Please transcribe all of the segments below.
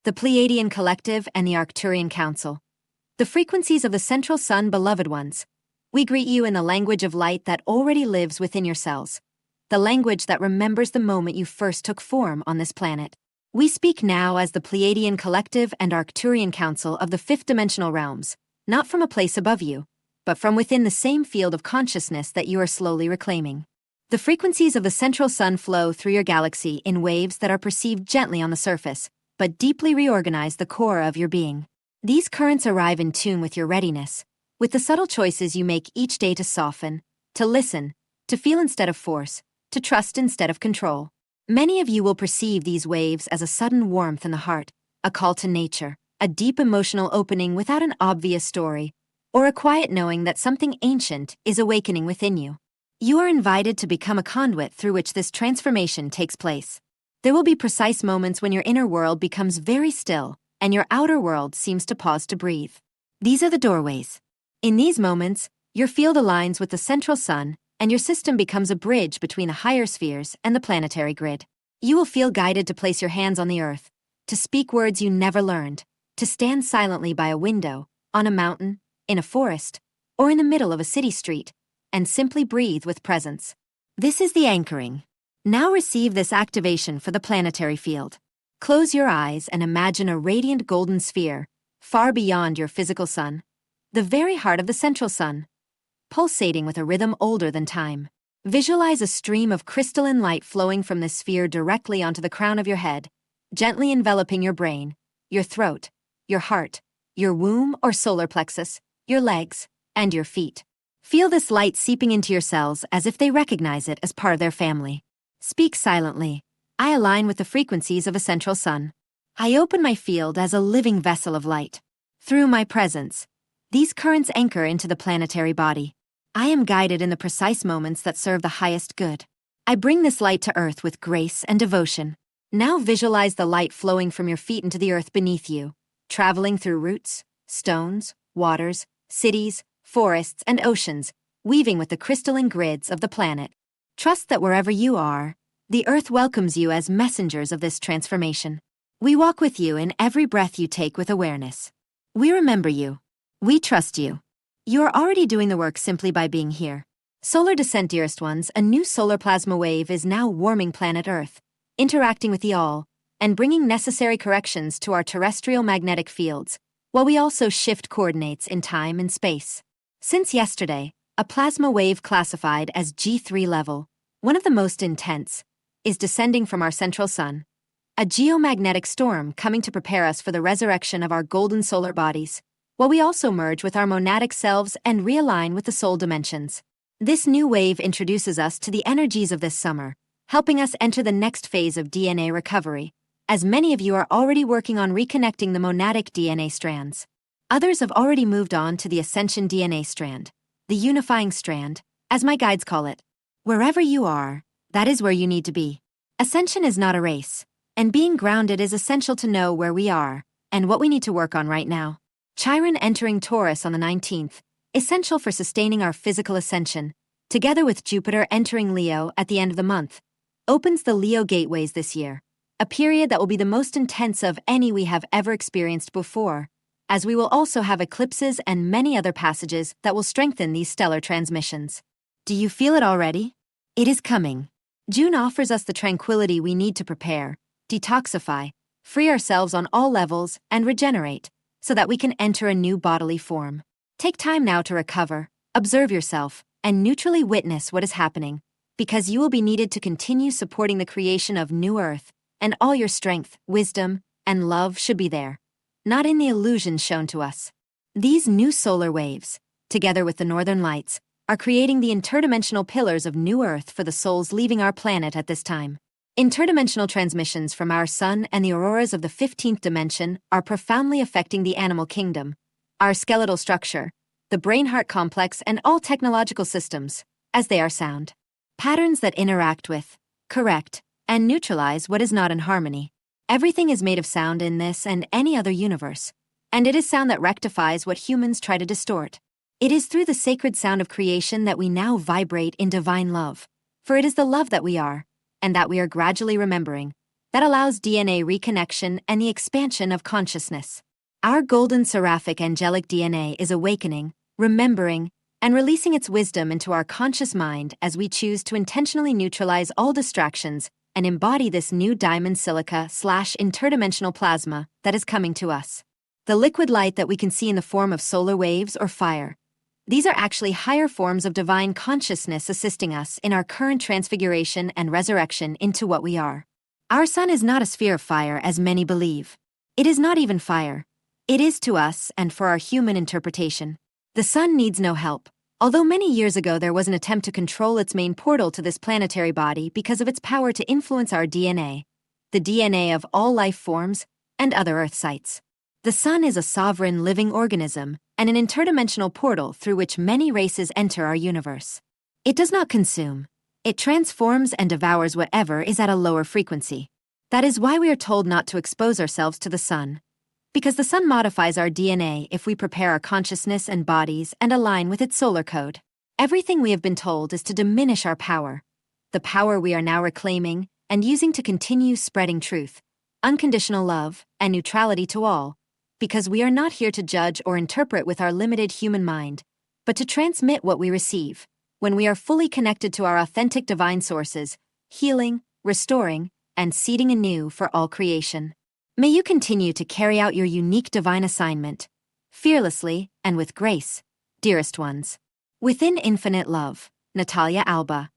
the Pleiadian Collective and the Arcturian Council. The frequencies of the central sun, beloved ones. We greet you in the language of light that already lives within your cells, the language that remembers the moment you first took form on this planet. We speak now as the Pleiadian Collective and Arcturian Council of the fifth-dimensional realms, not from a place above you, but from within the same field of consciousness that you are slowly reclaiming. The frequencies of the central sun flow through your galaxy in waves that are perceived gently on the surface, but deeply reorganize the core of your being. These currents arrive in tune with your readiness, with the subtle choices you make each day to soften, to listen, to feel instead of force, to trust instead of control. Many of you will perceive these waves as a sudden warmth in the heart, a call to nature, a deep emotional opening without an obvious story, or a quiet knowing that something ancient is awakening within you. You are invited to become a conduit through which this transformation takes place. There will be precise moments when your inner world becomes very still and your outer world seems to pause to breathe. These are the doorways. In these moments, your field aligns with the central sun and your system becomes a bridge between the higher spheres and the planetary grid. You will feel guided to place your hands on the earth, to speak words you never learned, to stand silently by a window, on a mountain, in a forest, or in the middle of a city street, and simply breathe with presence. This is the anchoring. Now receive this activation for the planetary field. Close your eyes and imagine a radiant golden sphere, far beyond your physical sun, the very heart of the central sun, pulsating with a rhythm older than time. Visualize a stream of crystalline light flowing from this sphere directly onto the crown of your head, gently enveloping your brain, your throat, your heart, your womb or solar plexus, your legs, and your feet. Feel this light seeping into your cells as if they recognize it as part of their family. Speak silently. I align with the frequencies of a central sun. I open my field as a living vessel of light. Through my presence, these currents anchor into the planetary body. I am guided in the precise moments that serve the highest good. I bring this light to Earth with grace and devotion. Now visualize the light flowing from your feet into the earth beneath you, traveling through roots, stones, waters, cities, forests, and oceans, weaving with the crystalline grids of the planet. Trust that wherever you are, the earth welcomes you as messengers of this transformation. We walk with you in every breath you take with awareness. We remember you. We trust you. You are already doing the work simply by being here. Solar descent, dearest ones, a new solar plasma wave is now warming planet Earth, interacting with the all, and bringing necessary corrections to our terrestrial magnetic fields, while we also shift coordinates in time and space. Since yesterday, a plasma wave classified as G3 level, one of the most intense, is descending from our central sun, a geomagnetic storm coming to prepare us for the resurrection of our golden solar bodies, while we also merge with our monadic selves and realign with the soul dimensions. This new wave introduces us to the energies of this summer, helping us enter the next phase of DNA recovery, as many of you are already working on reconnecting the monadic DNA strands. Others have already moved on to the Ascension DNA strand, the unifying strand, as my guides call it. Wherever you are, that is where you need to be. Ascension is not a race, and being grounded is essential to know where we are and what we need to work on right now. Chiron entering Taurus on the 19th, essential for sustaining our physical ascension, together with Jupiter entering Leo at the end of the month, opens the Leo gateways this year, a period that will be the most intense of any we have ever experienced before, as we will also have eclipses and many other passages that will strengthen these stellar transmissions. Do you feel it already? It is coming. June offers us the tranquility we need to prepare, detoxify, free ourselves on all levels, and regenerate, so that we can enter a new bodily form. Take time now to recover, observe yourself, and neutrally witness what is happening, because you will be needed to continue supporting the creation of New Earth, and all your strength, wisdom, and love should be there, not in the illusions shown to us. These new solar waves, together with the northern lights, are creating the interdimensional pillars of New Earth for the souls leaving our planet at this time. Interdimensional transmissions from our sun and the auroras of the 15th dimension are profoundly affecting the animal kingdom, our skeletal structure, the brain-heart complex, and all technological systems, as they are sound. Patterns that interact with, correct, and neutralize what is not in harmony. Everything is made of sound in this and any other universe, and it is sound that rectifies what humans try to distort. It is through the sacred sound of creation that we now vibrate in divine love, for it is the love that we are, and that we are gradually remembering, that allows DNA reconnection and the expansion of consciousness. Our golden seraphic angelic DNA is awakening, remembering, and releasing its wisdom into our conscious mind as we choose to intentionally neutralize all distractions and embody this new diamond silica/interdimensional plasma that is coming to us. The liquid light that we can see in the form of solar waves or fire. These are actually higher forms of divine consciousness assisting us in our current transfiguration and resurrection into what we are. Our sun is not a sphere of fire as many believe. It is not even fire. It is to us and for our human interpretation. The sun needs no help. Although many years ago there was an attempt to control its main portal to this planetary body because of its power to influence our DNA, the DNA of all life forms, and other Earth sites. The sun is a sovereign living organism and an interdimensional portal through which many races enter our universe. It does not consume. It transforms and devours whatever is at a lower frequency. That is why we are told not to expose ourselves to the sun. Because the sun modifies our DNA if we prepare our consciousness and bodies and align with its solar code. Everything we have been told is to diminish our power, the power we are now reclaiming and using to continue spreading truth, unconditional love, and neutrality to all, because we are not here to judge or interpret with our limited human mind, but to transmit what we receive, when we are fully connected to our authentic divine sources, healing, restoring, and seeding anew for all creation. May you continue to carry out your unique divine assignment, fearlessly and with grace, dearest ones. Within infinite love, Natalia Alba.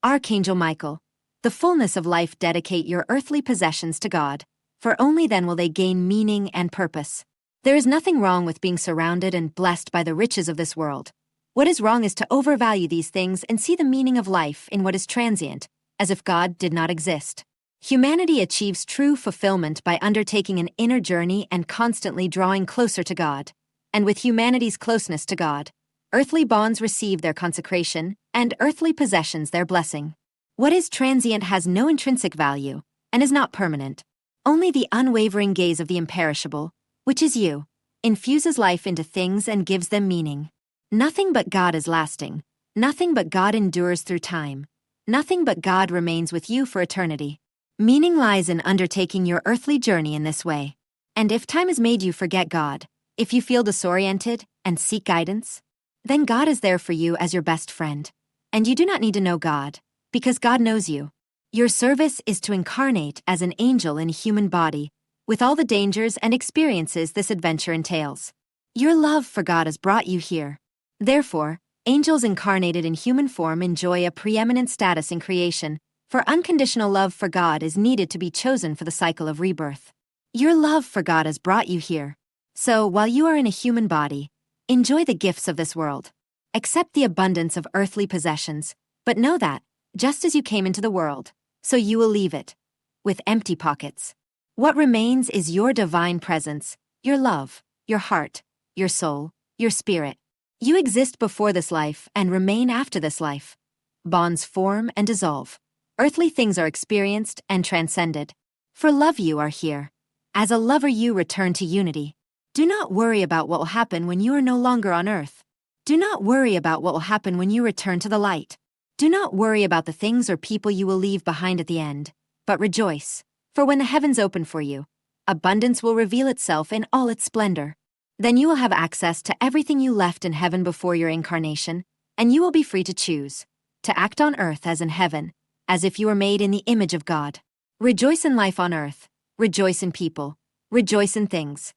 Archangel Michael, the fullness of life dedicate your earthly possessions to God, for only then will they gain meaning and purpose. There is nothing wrong with being surrounded and blessed by the riches of this world. What is wrong is to overvalue these things and see the meaning of life in what is transient, as if God did not exist. Humanity achieves true fulfillment by undertaking an inner journey and constantly drawing closer to God. And with humanity's closeness to God, earthly bonds receive their consecration, and earthly possessions their blessing. What is transient has no intrinsic value, and is not permanent. Only the unwavering gaze of the imperishable, which is you, infuses life into things and gives them meaning. Nothing but God is lasting. Nothing but God endures through time. Nothing but God remains with you for eternity. Meaning lies in undertaking your earthly journey in this way. And if time has made you forget God, if you feel disoriented and seek guidance, then God is there for you as your best friend. And you do not need to know God, because God knows you. Your service is to incarnate as an angel in a human body, with all the dangers and experiences this adventure entails. Your love for God has brought you here. Therefore, angels incarnated in human form enjoy a preeminent status in creation, for unconditional love for God is needed to be chosen for the cycle of rebirth. Your love for God has brought you here. So, while you are in a human body, enjoy the gifts of this world. Accept the abundance of earthly possessions, but know that, just as you came into the world, so you will leave it, with empty pockets. What remains is your divine presence, your love, your heart, your soul, your spirit. You exist before this life and remain after this life. Bonds form and dissolve. Earthly things are experienced and transcended. For love you are here. As a lover you return to unity. Do not worry about what will happen when you are no longer on earth. Do not worry about what will happen when you return to the light. Do not worry about the things or people you will leave behind at the end, but rejoice, for when the heavens open for you, abundance will reveal itself in all its splendor. Then you will have access to everything you left in heaven before your incarnation, and you will be free to choose, to act on earth as in heaven, as if you were made in the image of God. Rejoice in life on earth, rejoice in people, rejoice in things.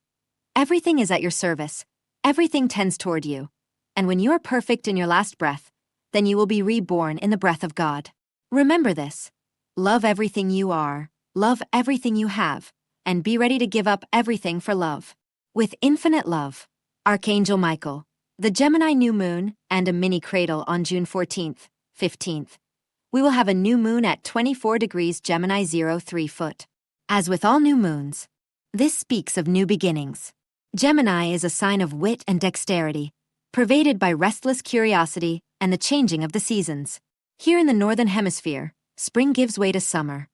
Everything is at your service, everything tends toward you, and when you are perfect in your last breath, then you will be reborn in the breath of God. Remember this. Love everything you are, love everything you have, and be ready to give up everything for love. With infinite love, Archangel Michael, the Gemini new moon, and a mini cradle on June 14th, 15th. We will have a new moon at 24 degrees Gemini 03 foot. As with all new moons, this speaks of new beginnings. Gemini is a sign of wit and dexterity, pervaded by restless curiosity and the changing of the seasons. Here in the Northern Hemisphere, spring gives way to summer.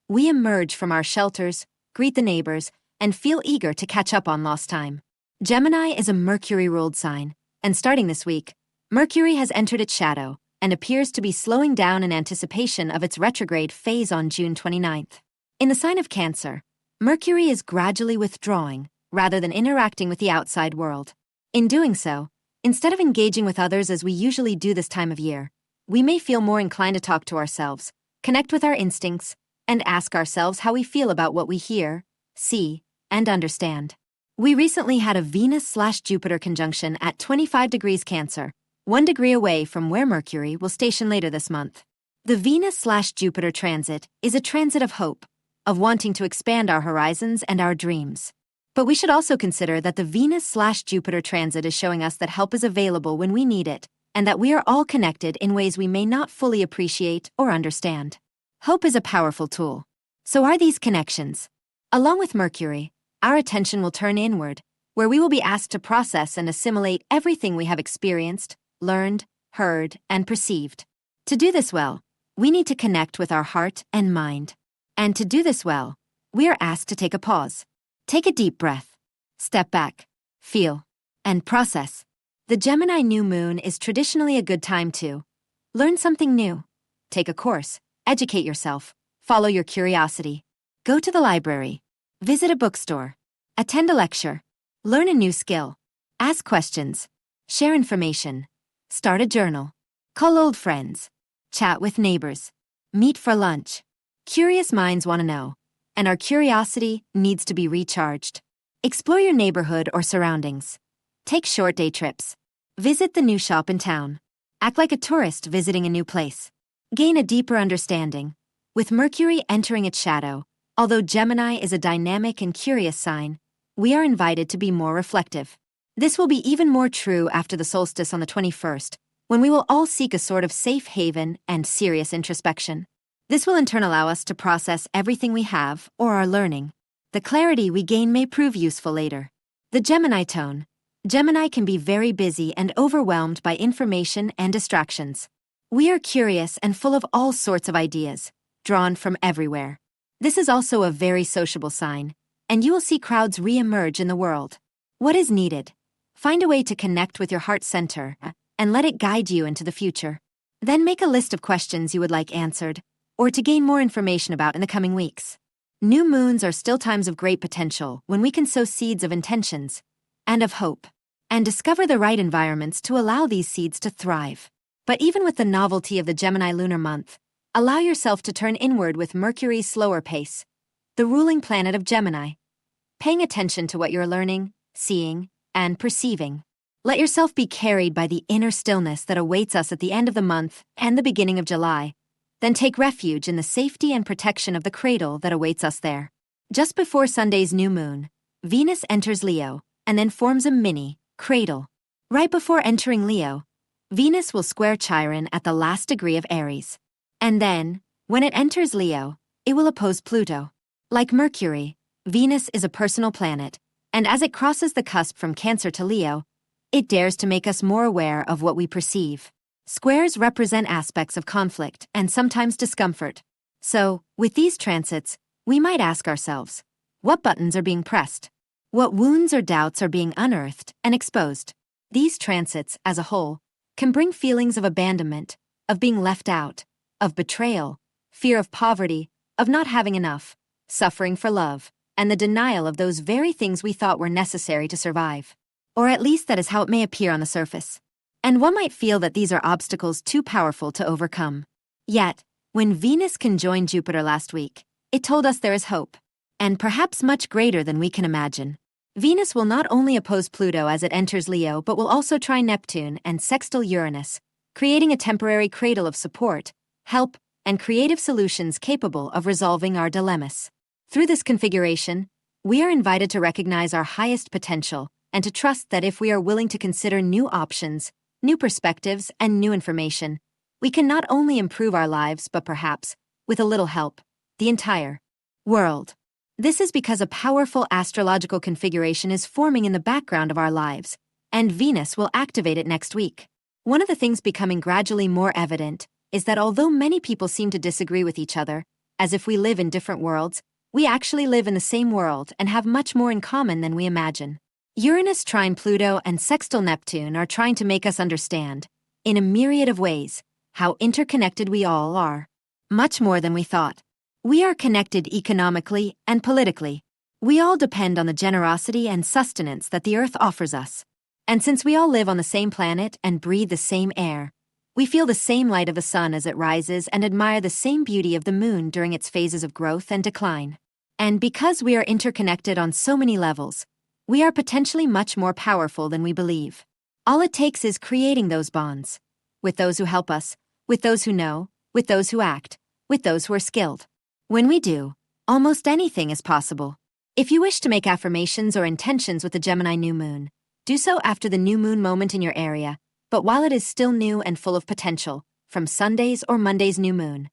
We emerge from our shelters, greet the neighbors, and feel eager to catch up on lost time. Gemini is a Mercury-ruled sign, and starting this week, Mercury has entered its shadow and appears to be slowing down in anticipation of its retrograde phase on June 29th. In the sign of Cancer, Mercury is gradually withdrawing rather than interacting with the outside world. In doing so, instead of engaging with others as we usually do this time of year, we may feel more inclined to talk to ourselves, connect with our instincts, and ask ourselves how we feel about what we hear, see, and understand. We recently had a Venus/Jupiter conjunction at 25 degrees Cancer, 1 degree away from where Mercury will station later this month. The Venus/Jupiter transit is a transit of hope, of wanting to expand our horizons and our dreams. But we should also consider that the Venus/Jupiter transit is showing us that help is available when we need it, and that we are all connected in ways we may not fully appreciate or understand. Hope is a powerful tool. So are these connections. Along with Mercury, our attention will turn inward, where we will be asked to process and assimilate everything we have experienced, learned, heard, and perceived. To do this well, we need to connect with our heart and mind. And to do this well, we are asked to take a pause. Take a deep breath. Step back. Feel. And process. The Gemini new moon is traditionally a good time to learn something new, take a course, educate yourself, follow your curiosity, go to the library, visit a bookstore, attend a lecture, learn a new skill, ask questions, share information, start a journal, call old friends, chat with neighbors, meet for lunch. Curious minds want to know, and our curiosity needs to be recharged. Explore your neighborhood or surroundings. Take short day trips. Visit the new shop in town. Act like a tourist visiting a new place. Gain a deeper understanding. With Mercury entering its shadow, although Gemini is a dynamic and curious sign, we are invited to be more reflective. This will be even more true after the solstice on the 21st, when we will all seek a sort of safe haven and serious introspection. This will in turn allow us to process everything we have or are learning. The clarity we gain may prove useful later. The Gemini tone. Gemini can be very busy and overwhelmed by information and distractions. We are curious and full of all sorts of ideas, drawn from everywhere. This is also a very sociable sign, and you will see crowds re-emerge in the world. What is needed? Find a way to connect with your heart center and let it guide you into the future. Then make a list of questions you would like answered, or to gain more information about in the coming weeks. New moons are still times of great potential when we can sow seeds of intentions and of hope, and discover the right environments to allow these seeds to thrive. But even with the novelty of the Gemini lunar month, allow yourself to turn inward with Mercury's slower pace, the ruling planet of Gemini, paying attention to what you're learning, seeing, and perceiving. Let yourself be carried by the inner stillness that awaits us at the end of the month and the beginning of July. Then take refuge in the safety and protection of the cradle that awaits us there. Just before Sunday's new moon, Venus enters Leo, and then forms a mini cradle. Right before entering Leo, Venus will square Chiron at the last degree of Aries. And then, when it enters Leo, it will oppose Pluto. Like Mercury, Venus is a personal planet, and as it crosses the cusp from Cancer to Leo, it dares to make us more aware of what we perceive. Squares represent aspects of conflict and sometimes discomfort. So, with these transits, we might ask ourselves, what buttons are being pressed? What wounds or doubts are being unearthed and exposed? These transits, as a whole, can bring feelings of abandonment, of being left out, of betrayal, fear of poverty, of not having enough, suffering for love, and the denial of those very things we thought were necessary to survive. Or at least that is how it may appear on the surface. And one might feel that these are obstacles too powerful to overcome. Yet, when Venus conjoined Jupiter last week, it told us there is hope, and perhaps much greater than we can imagine. Venus will not only oppose Pluto as it enters Leo, but will also try Neptune and sextile Uranus, creating a temporary cradle of support, help, and creative solutions capable of resolving our dilemmas. Through this configuration, we are invited to recognize our highest potential and to trust that if we are willing to consider new options, new perspectives, and new information, we can not only improve our lives, but perhaps, with a little help, the entire world. This is because a powerful astrological configuration is forming in the background of our lives, and Venus will activate it next week. One of the things becoming gradually more evident is that although many people seem to disagree with each other, as if we live in different worlds, we actually live in the same world and have much more in common than we imagine. Uranus trine Pluto and sextile Neptune are trying to make us understand, in a myriad of ways, how interconnected we all are. Much more than we thought. We are connected economically and politically. We all depend on the generosity and sustenance that the Earth offers us. And since we all live on the same planet and breathe the same air, we feel the same light of the sun as it rises and admire the same beauty of the moon during its phases of growth and decline. And because we are interconnected on so many levels, we are potentially much more powerful than we believe. All it takes is creating those bonds. With those who help us, with those who know, with those who act, with those who are skilled. When we do, almost anything is possible. If you wish to make affirmations or intentions with the Gemini new moon, do so after the new moon moment in your area, but while it is still new and full of potential, from Sunday's or Monday's new moon,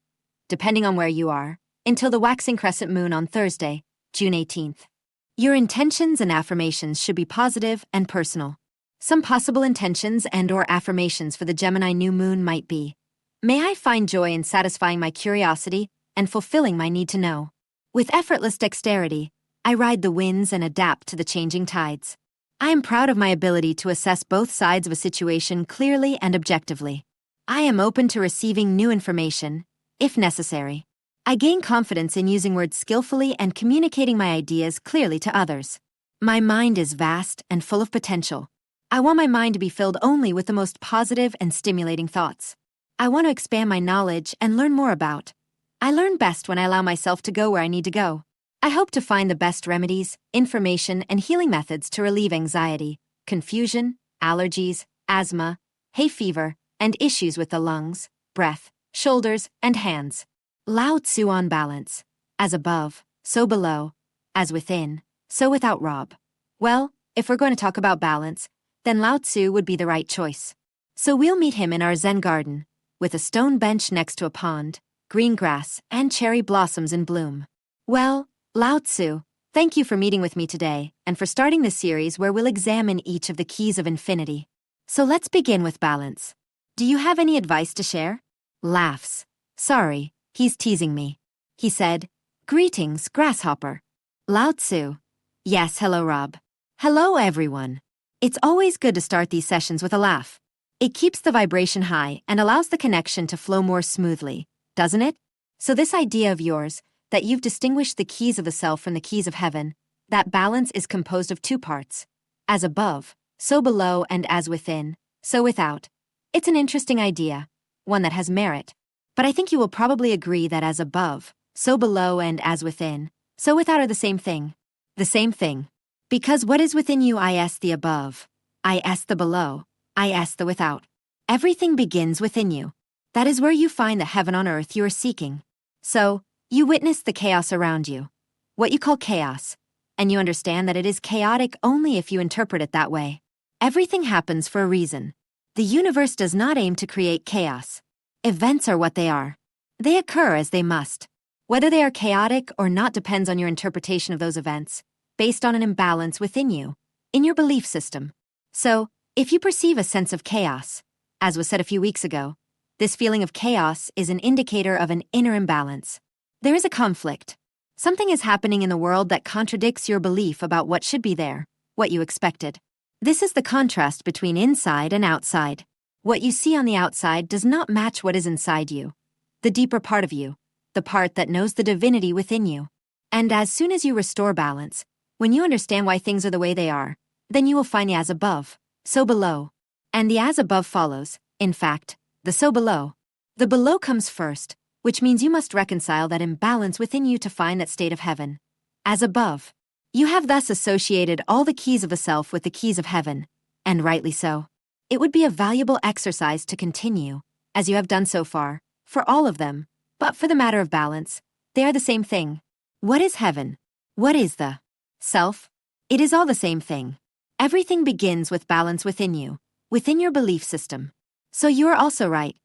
depending on where you are, until the waxing crescent moon on Thursday, June 18th. Your intentions and affirmations should be positive and personal. Some possible intentions and/or affirmations for the Gemini new moon might be: may I find joy in satisfying my curiosity and fulfilling my need to know. With effortless dexterity, I ride the winds and adapt to the changing tides. I am proud of my ability to assess both sides of a situation clearly and objectively. I am open to receiving new information, if necessary. I gain confidence in using words skillfully and communicating my ideas clearly to others. My mind is vast and full of potential. I want my mind to be filled only with the most positive and stimulating thoughts. I want to expand my knowledge and learn more about. I learn best when I allow myself to go where I need to go. I hope to find the best remedies, information, and healing methods to relieve anxiety, confusion, allergies, asthma, hay fever, and issues with the lungs, breath, shoulders, and hands. Lao Tzu on balance. As above, so below. As within, so without. Rob. Well, if we're going to talk about balance, then Lao Tzu would be the right choice. So we'll meet him in our Zen garden, with a stone bench next to a pond, green grass, and cherry blossoms in bloom. Well, Lao Tzu, thank you for meeting with me today and for starting this series where we'll examine each of the keys of infinity. So let's begin with balance. Do you have any advice to share? Laughs. Sorry, he's teasing me. He said, greetings, grasshopper. Lao Tzu. Yes, hello, Rob. Hello, everyone. It's always good to start these sessions with a laugh. It keeps the vibration high and allows the connection to flow more smoothly, doesn't it? So this idea of yours, that you've distinguished the keys of the self from the keys of heaven, that balance is composed of two parts. As above, so below, and as within, so without. It's an interesting idea, one that has merit. But I think you will probably agree that as above, so below, and as within, so without are the same thing. The same thing. Because what is within you is the above, is the below, is the without. Everything begins within you. That is where you find the heaven on earth you are seeking. So, you witness the chaos around you, what you call chaos, and you understand that it is chaotic only if you interpret it that way. Everything happens for a reason. The universe does not aim to create chaos. Events are what they are. They occur as they must. Whether they are chaotic or not depends on your interpretation of those events, based on an imbalance within you, in your belief system. So, if you perceive a sense of chaos, as was said a few weeks ago, this feeling of chaos is an indicator of an inner imbalance. There is a conflict. Something is happening in the world that contradicts your belief about what should be there, what you expected. This is the contrast between inside and outside. What you see on the outside does not match what is inside you, the deeper part of you, the part that knows the divinity within you. And as soon as you restore balance, when you understand why things are the way they are, then you will find the as above, so below. And the as above follows, in fact, the so below. The below comes first, which means you must reconcile that imbalance within you to find that state of heaven. As above. You have thus associated all the keys of the self with the keys of heaven, and rightly so. It would be a valuable exercise to continue, as you have done so far, for all of them, but for the matter of balance, they are the same thing. What is heaven? What is the self? It is all the same thing. Everything begins with balance within you, within your belief system. So you are also right.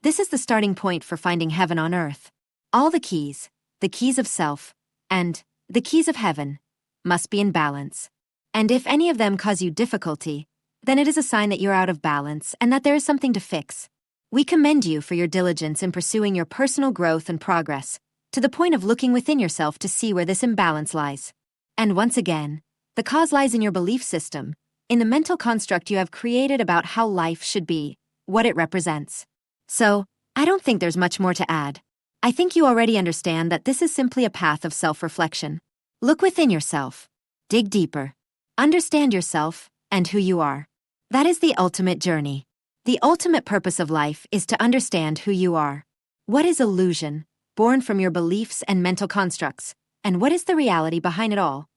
This is the starting point for finding heaven on earth. All the keys of self, and the keys of heaven, must be in balance. And if any of them cause you difficulty, then it is a sign that you're out of balance and that there is something to fix. We commend you for your diligence in pursuing your personal growth and progress, to the point of looking within yourself to see where this imbalance lies. And once again, the cause lies in your belief system, in the mental construct you have created about how life should be, what it represents. So, I don't think there's much more to add. I think you already understand that this is simply a path of self-reflection. Look within yourself. Dig deeper. Understand yourself and who you are. That is the ultimate journey. The ultimate purpose of life is to understand who you are. What is illusion, born from your beliefs and mental constructs, and what is the reality behind it all?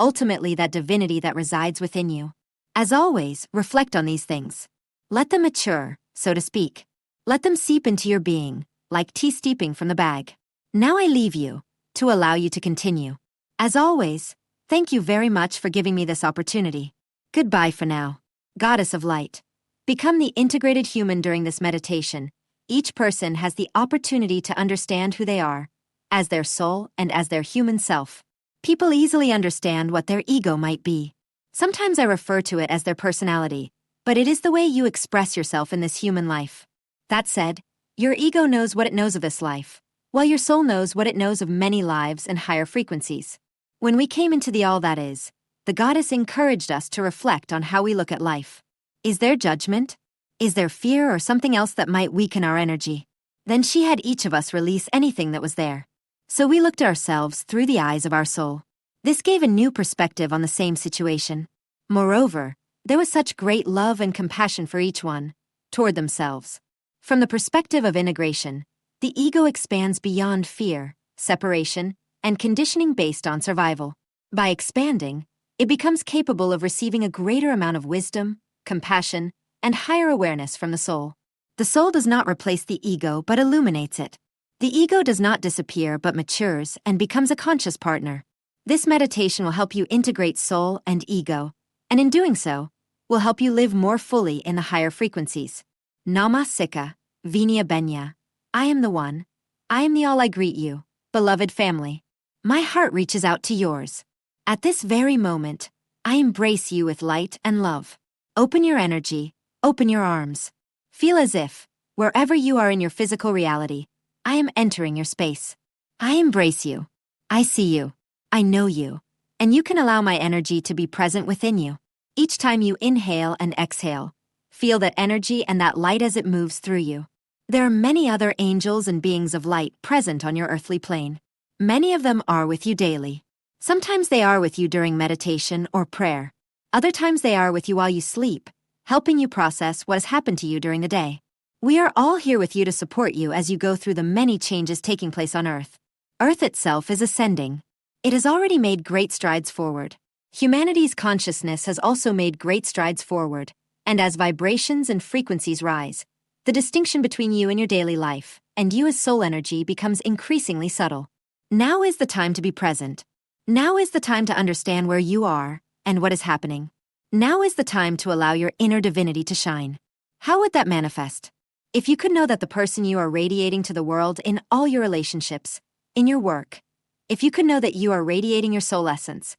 Ultimately, that divinity that resides within you. As always, reflect on these things. Let them mature, so to speak. Let them seep into your being, like tea steeping from the bag. Now I leave you, to allow you to continue. As always, thank you very much for giving me this opportunity. Goodbye for now. Goddess of Light. Become the integrated human during this meditation. Each person has the opportunity to understand who they are, as their soul and as their human self. People easily understand what their ego might be. Sometimes I refer to it as their personality, but it is the way you express yourself in this human life. That said, your ego knows what it knows of this life, while your soul knows what it knows of many lives and higher frequencies. When we came into the all that is, the goddess encouraged us to reflect on how we look at life. Is there judgment? Is there fear or something else that might weaken our energy? Then she had each of us release anything that was there. So we looked at ourselves through the eyes of our soul. This gave a new perspective on the same situation. Moreover, there was such great love and compassion for each one, toward themselves. From the perspective of integration, the ego expands beyond fear, separation, and conditioning based on survival. By expanding, it becomes capable of receiving a greater amount of wisdom, compassion, and higher awareness from the soul. The soul does not replace the ego but illuminates it. The ego does not disappear but matures and becomes a conscious partner. This meditation will help you integrate soul and ego, and in doing so, will help you live more fully in the higher frequencies. Nama Sika, Vinya Benya. I am the one. I am the all. I greet you, beloved family. My heart reaches out to yours. At this very moment, I embrace you with light and love. Open your energy, open your arms. Feel as if, wherever you are in your physical reality, I am entering your space. I embrace you. I see you. I know you. And you can allow my energy to be present within you. Each time you inhale and exhale, feel that energy and that light as it moves through you. There are many other angels and beings of light present on your earthly plane. Many of them are with you daily. Sometimes they are with you during meditation or prayer. Other times they are with you while you sleep, helping you process what has happened to you during the day. We are all here with you to support you as you go through the many changes taking place on Earth. Earth itself is ascending. It has already made great strides forward. Humanity's consciousness has also made great strides forward, and as vibrations and frequencies rise, the distinction between you and your daily life and you as soul energy becomes increasingly subtle. Now is the time to be present. Now is the time to understand where you are and what is happening. Now is the time to allow your inner divinity to shine. How would that manifest? If you could know that the person you are radiating to the world in all your relationships, in your work, if you could know that you are radiating your soul essence,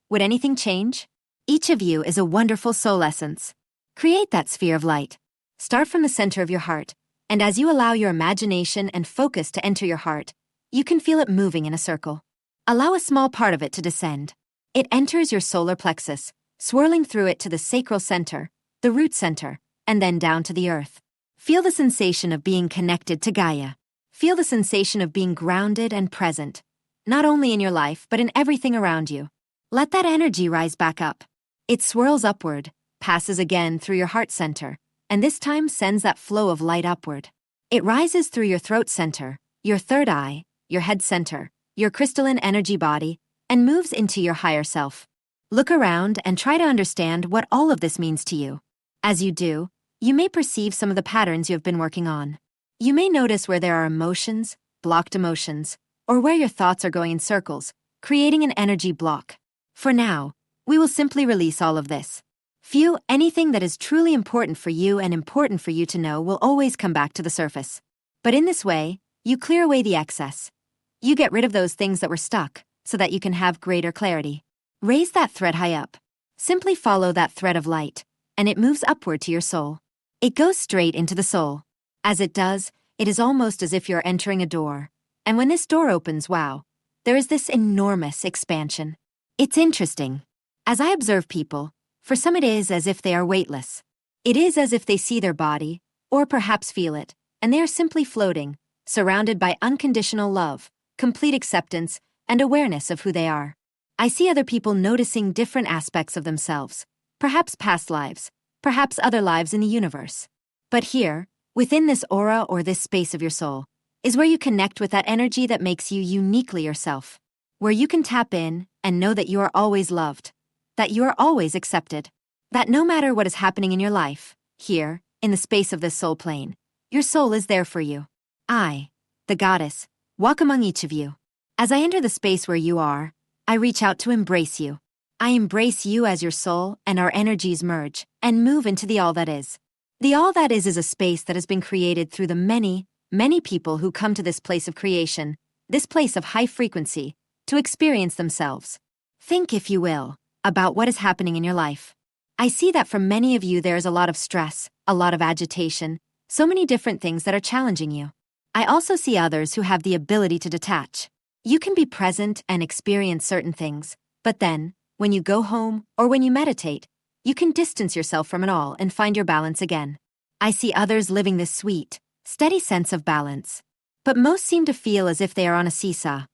would anything change? Each of you is a wonderful soul essence. Create that sphere of light. Start from the center of your heart, and as you allow your imagination and focus to enter your heart, you can feel it moving in a circle. Allow a small part of it to descend. It enters your solar plexus, swirling through it to the sacral center, the root center, and then down to the earth. Feel the sensation of being connected to Gaia. Feel the sensation of being grounded and present, not only in your life but in everything around you. Let that energy rise back up. It swirls upward, passes again through your heart center, and this time sends that flow of light upward. It rises through your throat center, your third eye, your head center, your crystalline energy body, and moves into your higher self. Look around and try to understand what all of this means to you. As you do, you may perceive some of the patterns you have been working on. You may notice where there are emotions, blocked emotions, or where your thoughts are going in circles, creating an energy block. For now, we will simply release all of this. Anything that is truly important for you and important for you to know will always come back to the surface. But in this way, you clear away the excess. You get rid of those things that were stuck so that you can have greater clarity. Raise that thread high up. Simply follow that thread of light, and it moves upward to your soul. It goes straight into the soul. As it does, it is almost as if you're entering a door. And when this door opens, wow, there is this enormous expansion. It's interesting. As I observe people, for some it is as if they are weightless. It is as if they see their body, or perhaps feel it, and they are simply floating, surrounded by unconditional love, complete acceptance, and awareness of who they are. I see other people noticing different aspects of themselves, perhaps past lives, perhaps other lives in the universe. But here, within this aura or this space of your soul, is where you connect with that energy that makes you uniquely yourself, where you can tap in and know that you are always loved, that you are always accepted, that no matter what is happening in your life, here, in the space of this soul plane, your soul is there for you. I, the goddess, walk among each of you. As I enter the space where you are, I reach out to embrace you. I embrace you as your soul, and our energies merge and move into the all that is. The all that is a space that has been created through the many, many people who come to this place of creation, this place of high frequency, to experience themselves. Think, if you will, about what is happening in your life. I see that for many of you there is a lot of stress, a lot of agitation, so many different things that are challenging you. I also see others who have the ability to detach. You can be present and experience certain things, but then, when you go home or when you meditate, you can distance yourself from it all and find your balance again. I see others living this sweet, steady sense of balance. But most seem to feel as if they are on a seesaw,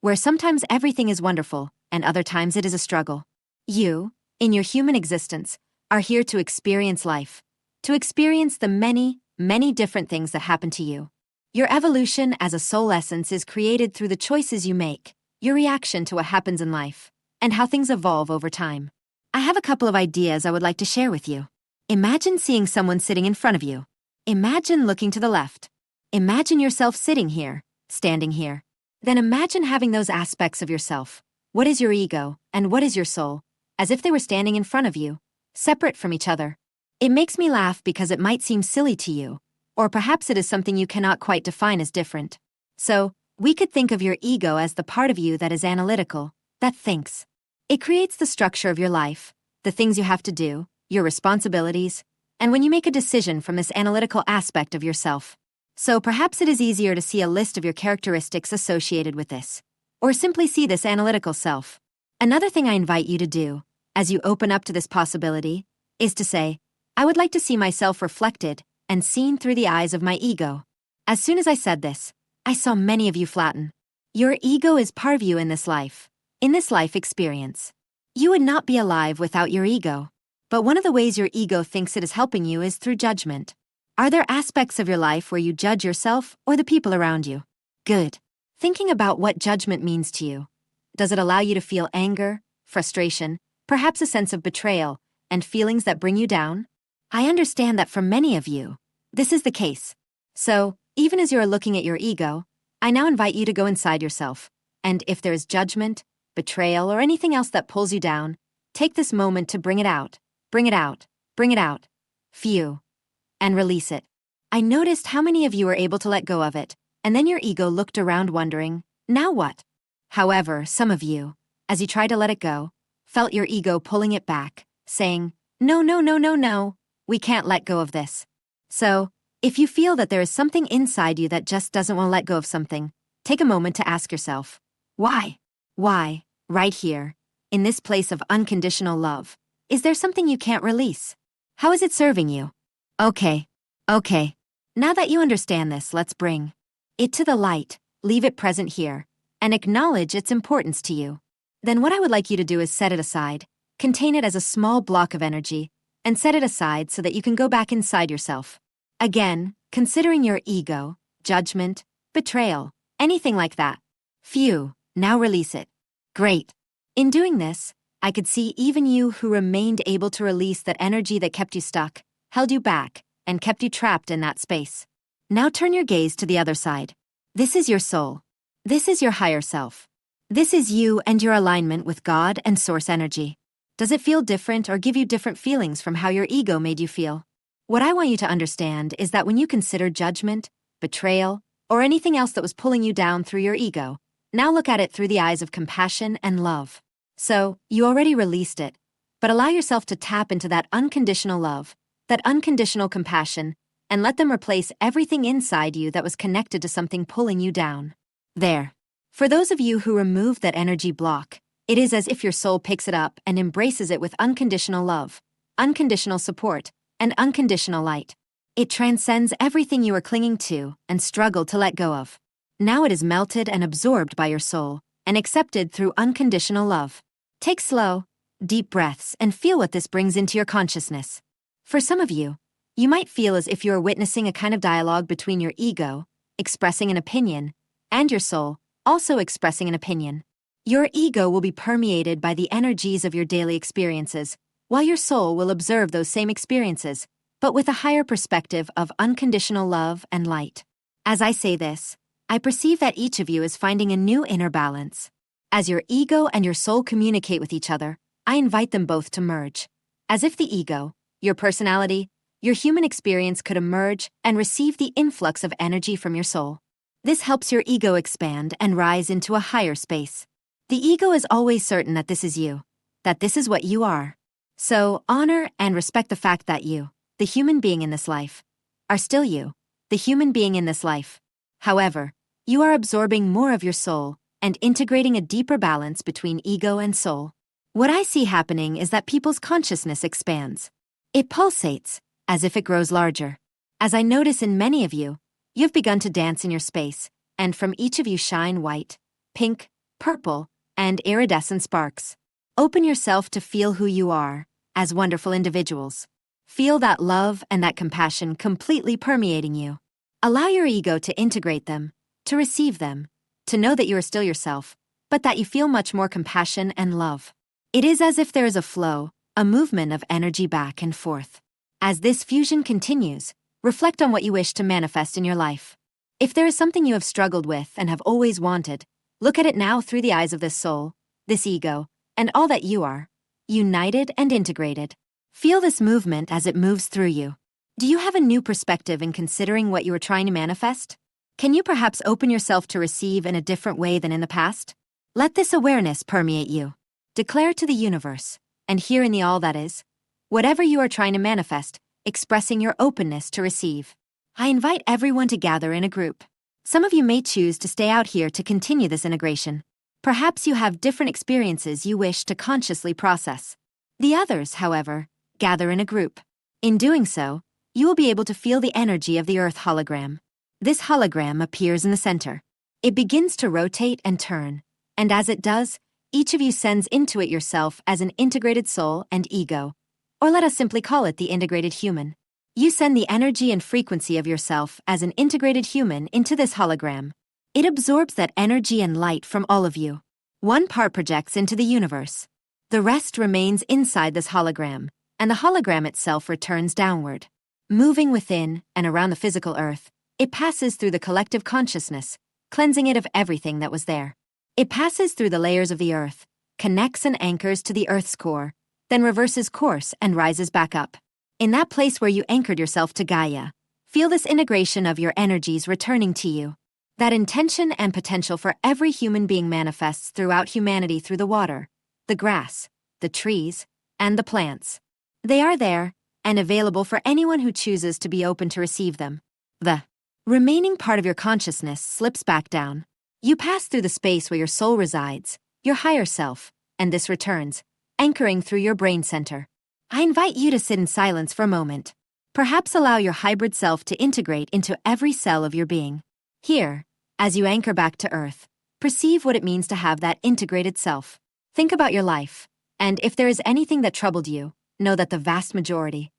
where sometimes everything is wonderful and other times it is a struggle. You, in your human existence, are here to experience life, to experience the many, many different things that happen to you. Your evolution as a soul essence is created through the choices you make, your reaction to what happens in life, and how things evolve over time. I have a couple of ideas I would like to share with you. Imagine seeing someone sitting in front of you. Imagine looking to the left. Imagine yourself sitting here, standing here. Then imagine having those aspects of yourself. What is your ego, and what is your soul, as if they were standing in front of you, separate from each other. It makes me laugh because it might seem silly to you, or perhaps it is something you cannot quite define as different. So, we could think of your ego as the part of you that is analytical, that thinks. It creates the structure of your life, the things you have to do, your responsibilities, and when you make a decision from this analytical aspect of yourself. So perhaps it is easier to see a list of your characteristics associated with this, or simply see this analytical self. Another thing I invite you to do, as you open up to this possibility, is to say, I would like to see myself reflected and seen through the eyes of my ego. As soon as I said this, I saw many of you flatten. Your ego is part of you in this life experience. You would not be alive without your ego. But one of the ways your ego thinks it is helping you is through judgment. Are there aspects of your life where you judge yourself or the people around you? Good. Thinking about what judgment means to you. Does it allow you to feel anger, frustration, perhaps a sense of betrayal, and feelings that bring you down? I understand that for many of you, this is the case. So, even as you are looking at your ego, I now invite you to go inside yourself, and if there is judgment, betrayal, or anything else that pulls you down, take this moment to bring it out, bring it out, bring it out, phew, and release it. I noticed how many of you were able to let go of it, and then your ego looked around wondering, now what? However, some of you, as you tried to let it go, felt your ego pulling it back, saying, no, no, no, no, no, we can't let go of this. So, if you feel that there is something inside you that just doesn't want to let go of something, take a moment to ask yourself, why? Why, right here, in this place of unconditional love, is there something you can't release? How is it serving you? Okay. Now that you understand this, let's bring it to the light, leave it present here, and acknowledge its importance to you. Then what I would like you to do is set it aside, contain it as a small block of energy, and set it aside so that you can go back inside yourself. Again, considering your ego, judgment, betrayal, anything like that. Phew, now release it. Great. In doing this, I could see even you who remained able to release that energy that kept you stuck, held you back, and kept you trapped in that space. Now turn your gaze to the other side. This is your soul. This is your higher self. This is you and your alignment with God and source energy. Does it feel different or give you different feelings from how your ego made you feel? What I want you to understand is that when you consider judgment, betrayal, or anything else that was pulling you down through your ego, now look at it through the eyes of compassion and love. So, you already released it, but allow yourself to tap into that unconditional love, that unconditional compassion, and let them replace everything inside you that was connected to something pulling you down. There. For those of you who removed that energy block, it is as if your soul picks it up and embraces it with unconditional love, unconditional support, and unconditional light. It transcends everything you are clinging to and struggle to let go of. Now it is melted and absorbed by your soul and accepted through unconditional love. Take slow, deep breaths and feel what this brings into your consciousness. For some of you, you might feel as if you are witnessing a kind of dialogue between your ego, expressing an opinion, and your soul, also expressing an opinion. Your ego will be permeated by the energies of your daily experiences, while your soul will observe those same experiences, but with a higher perspective of unconditional love and light. As I say this, I perceive that each of you is finding a new inner balance. As your ego and your soul communicate with each other, I invite them both to merge. As if the ego, your personality, your human experience could emerge and receive the influx of energy from your soul. This helps your ego expand and rise into a higher space. The ego is always certain that this is you, that this is what you are. So honor and respect the fact that you, the human being in this life, are still you, the human being in this life. However, you are absorbing more of your soul and integrating a deeper balance between ego and soul. What I see happening is that people's consciousness expands. It pulsates, as if it grows larger. As I notice in many of you, you've begun to dance in your space, and from each of you shine white, pink, purple, and iridescent sparks. Open yourself to feel who you are, as wonderful individuals. Feel that love and that compassion completely permeating you. Allow your ego to integrate them, to receive them, to know that you are still yourself, but that you feel much more compassion and love. It is as if there is a flow, a movement of energy back and forth. As this fusion continues, reflect on what you wish to manifest in your life. If there is something you have struggled with and have always wanted, look at it now through the eyes of this soul, this ego, and all that you are, united and integrated. Feel this movement as it moves through you. Do you have a new perspective in considering what you are trying to manifest? Can you perhaps open yourself to receive in a different way than in the past? Let this awareness permeate you. Declare to the universe, and here in the all that is, whatever you are trying to manifest, expressing your openness to receive. I invite everyone to gather in a group. Some of you may choose to stay out here to continue this integration. Perhaps you have different experiences you wish to consciously process. The others, however, gather in a group. In doing so, you will be able to feel the energy of the Earth hologram. This hologram appears in the center. It begins to rotate and turn, and as it does, each of you sends into it yourself as an integrated soul and ego, or let us simply call it the integrated human. You send the energy and frequency of yourself as an integrated human into this hologram. It absorbs that energy and light from all of you. One part projects into the universe. The rest remains inside this hologram, and the hologram itself returns downward. Moving within and around the physical earth, it passes through the collective consciousness, cleansing it of everything that was there. It passes through the layers of the earth, connects and anchors to the earth's core, then reverses course and rises back up. In that place where you anchored yourself to Gaia, feel this integration of your energies returning to you. That intention and potential for every human being manifests throughout humanity through the water, the grass, the trees, and the plants. They are there and available for anyone who chooses to be open to receive them. The remaining part of your consciousness slips back down. You pass through the space where your soul resides, your higher self, and this returns, anchoring through your brain center. I invite you to sit in silence for a moment. Perhaps allow your hybrid self to integrate into every cell of your being. Here, as you anchor back to Earth, perceive what it means to have that integrated self. Think about your life, and if there is anything that troubled you, know that the vast majority,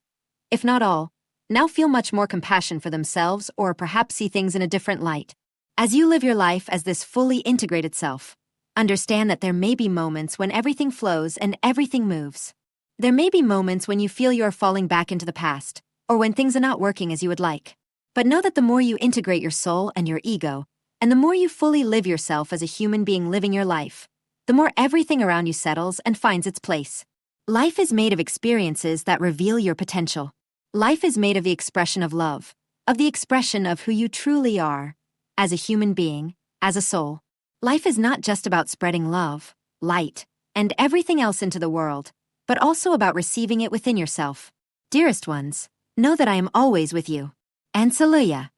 if not all, now feel much more compassion for themselves or perhaps see things in a different light. As you live your life as this fully integrated self, understand that there may be moments when everything flows and everything moves. There may be moments when you feel you are falling back into the past, or when things are not working as you would like. But know that the more you integrate your soul and your ego, and the more you fully live yourself as a human being living your life, the more everything around you settles and finds its place. Life is made of experiences that reveal your potential. Life is made of the expression of love, of the expression of who you truly are, as a human being, as a soul. Life is not just about spreading love, light, and everything else into the world, but also about receiving it within yourself. Dearest ones, know that I am always with you. And Saluya.